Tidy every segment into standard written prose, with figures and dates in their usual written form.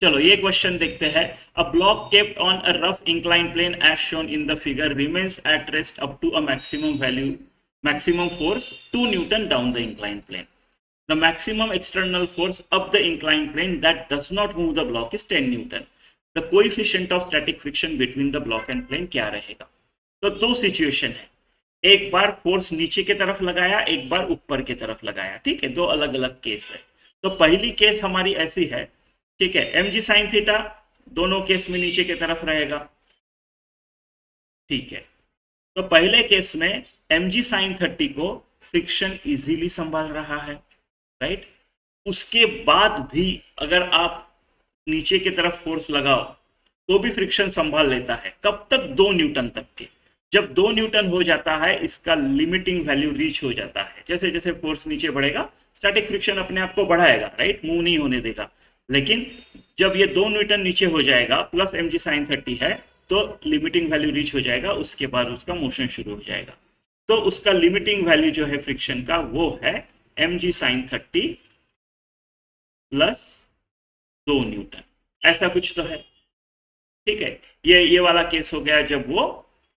चलो ये क्वेश्चन देखते हैं। A block kept on a rough incline plane as shown in the figure remains at rest up to a maximum force 2 Newton down the inclined plane. The maximum external force up the inclined plane that does not move the block is 10 Newton. The coefficient of static friction between the block and plane क्या रहेगा? तो दो situation है, एक बार force नीचे की तरफ लगाया, एक बार ऊपर की तरफ लगाया, ठीक है, दो अलग अलग केस है। तो पहली केस हमारी ऐसी है, ठीक है, एम जी साइन थीटा दोनों केस में नीचे की तरफ रहेगा, ठीक है। तो पहले केस में एम जी साइन 30 को फ्रिक्शन इजीली संभाल रहा है, राइट। उसके बाद भी अगर आप नीचे की तरफ फोर्स लगाओ तो भी फ्रिक्शन संभाल लेता है, कब तक? 2 न्यूटन तक के। जब 2 न्यूटन हो जाता है इसका लिमिटिंग वैल्यू रीच हो जाता है। जैसे जैसे फोर्स नीचे बढ़ेगा स्टैटिक फ्रिक्शन अपने आप को बढ़ाएगा, राइट, मूव नहीं होने देगा। लेकिन जब ये 2 न्यूटन नीचे हो जाएगा प्लस एम जी साइन 30 है तो लिमिटिंग वैल्यू रीच हो जाएगा, उसके बाद उसका मोशन शुरू हो जाएगा। तो उसका लिमिटिंग वैल्यू जो है फ्रिक्शन का वो है m g sine 30 plus 2 newton, ऐसा कुछ तो है, ठीक है। ये वाला केस हो गया जब वो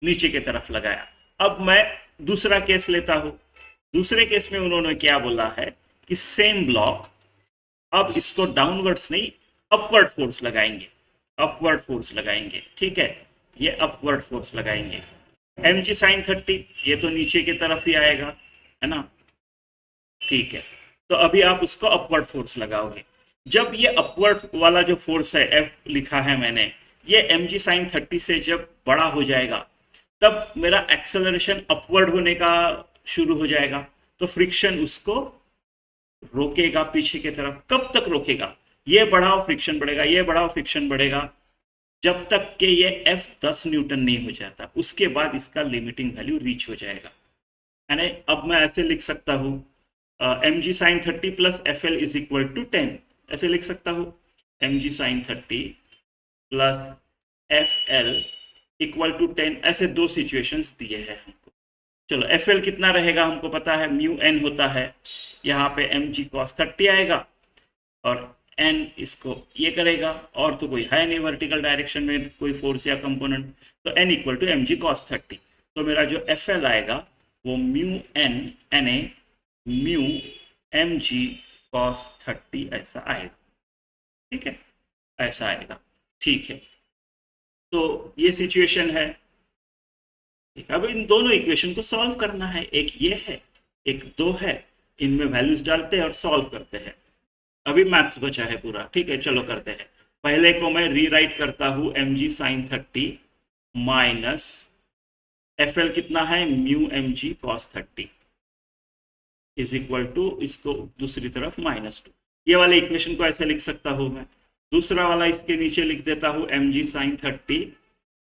नीचे की तरफ लगाया। अब मैं दूसरा केस लेता हूं। दूसरे केस में उन्होंने क्या बोला है कि सेम ब्लॉक, अब इसको डाउनवर्ड्स नहीं अपवर्ड फोर्स लगाएंगे, अपवर्ड फोर्स लगाएंगे, ठीक है, ये अपवर्ड फोर्स लगाएंगे। एम जी साइन 30 ये तो नीचे की तरफ ही आएगा, है ना, ठीक है। तो अभी आप उसको अपवर्ड फोर्स लगाओगे। जब ये अपवर्ड वाला जो फोर्स है एफ लिखा है मैंने, ये एम जी साइन 30 से जब बड़ा हो जाएगा तब मेरा एक्सेलरेशन अपवर्ड होने का शुरू हो जाएगा। तो फ्रिक्शन उसको रोकेगा पीछे की तरफ। कब तक रोकेगा? ये बढ़ाओ फ्रिक्शन बढ़ेगा, ये बढ़ाओ फ्रिक्शन बढ़ेगा, जब तक कि ये एफ 10 न्यूटन नहीं हो जाता। उसके बाद इसका लिमिटिंग वैल्यू रीच हो जाएगा। यानी अब मैं ऐसे लिख सकता हूँ m g sine 30 plus f l is equal to 10, ऐसे लिख सकता हूँ। M g sine 30 plus f l equal to 10, ऐसे दो सिचुएशंस दिए हैं हमको। चलो एफ एल कितना रहेगा हमको पता है, म्यू एन होता है। यहाँ पे एम जी कॉस 30 आएगा और एन इसको ये करेगा, और तो कोई है नहीं वर्टिकल डायरेक्शन में कोई फोर्स या कंपोनेंट, तो n equal to m g cos 30। तो मेरा जो एफ एल आएगा वो mu n n a mu m g cos 30 ऐसा आएगा, ठीक है, ऐसा आएगा, ठीक है। तो ये सिचुएशन है, ठीक है। अब इन दोनों इक्वेशन को सॉल्व करना है, एक ये है एक दो है, इनमें वैल्यूज डालते हैं और सॉल्व करते हैं। अभी मैथ्स बचा है पूरा, ठीक है, चलो करते हैं। पहले को मैं रीराइट करता हूं m g sine 30 minus f l कितना है, mu m g cos 30 is equal to, इसको दूसरी तरफ -2। ये वाले इक्वेशन को ऐसे लिख सकता हूं मैं। दूसरा वाला इसके नीचे लिख देता हूं m g sine 30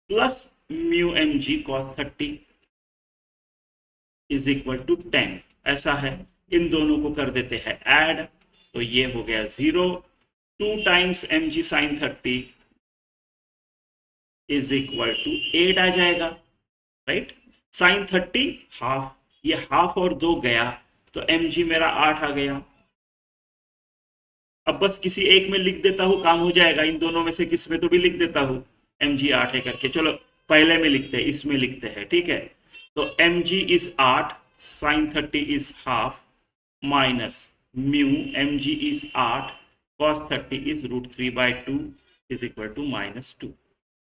plus mu m g cos 30 is equal to 10, ऐसा है। इन दोनों को कर देते हैं ऐड, तो ये हो गया 0। 2 times m g sine 30 is equal to 8 आ जाएगा, राइट। साइन 30 हाफ, ये हाफ और 2 गया तो एम जी मेरा 8 आ गया। अब बस किसी एक में लिख देता हूँ, काम हो जाएगा। इन दोनों में से किस में तो भी लिख देता हूँ एम जी 8 है करके। चलो पहले में लिखते हैं, इसमें लिखते हैं, ठीक है। तो m g is 8, sine 30 is half minus mu m g is 8 cos 30 is √3/2 is equal to -2,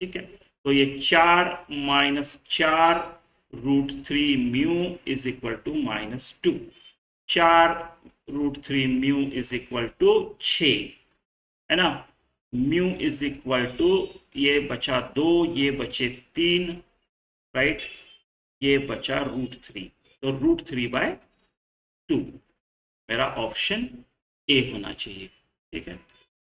ठीक है। तो ये 4 minus 4 √3 mu is equal to -2। 4 √3 mu is equal to 6, है ना। म्यू इज इक्वल टू, ये बचा 2, ये बचे 3, राइट, ये बचा √3, तो √3/2 मेरा ऑप्शन ए होना चाहिए, ठीक है।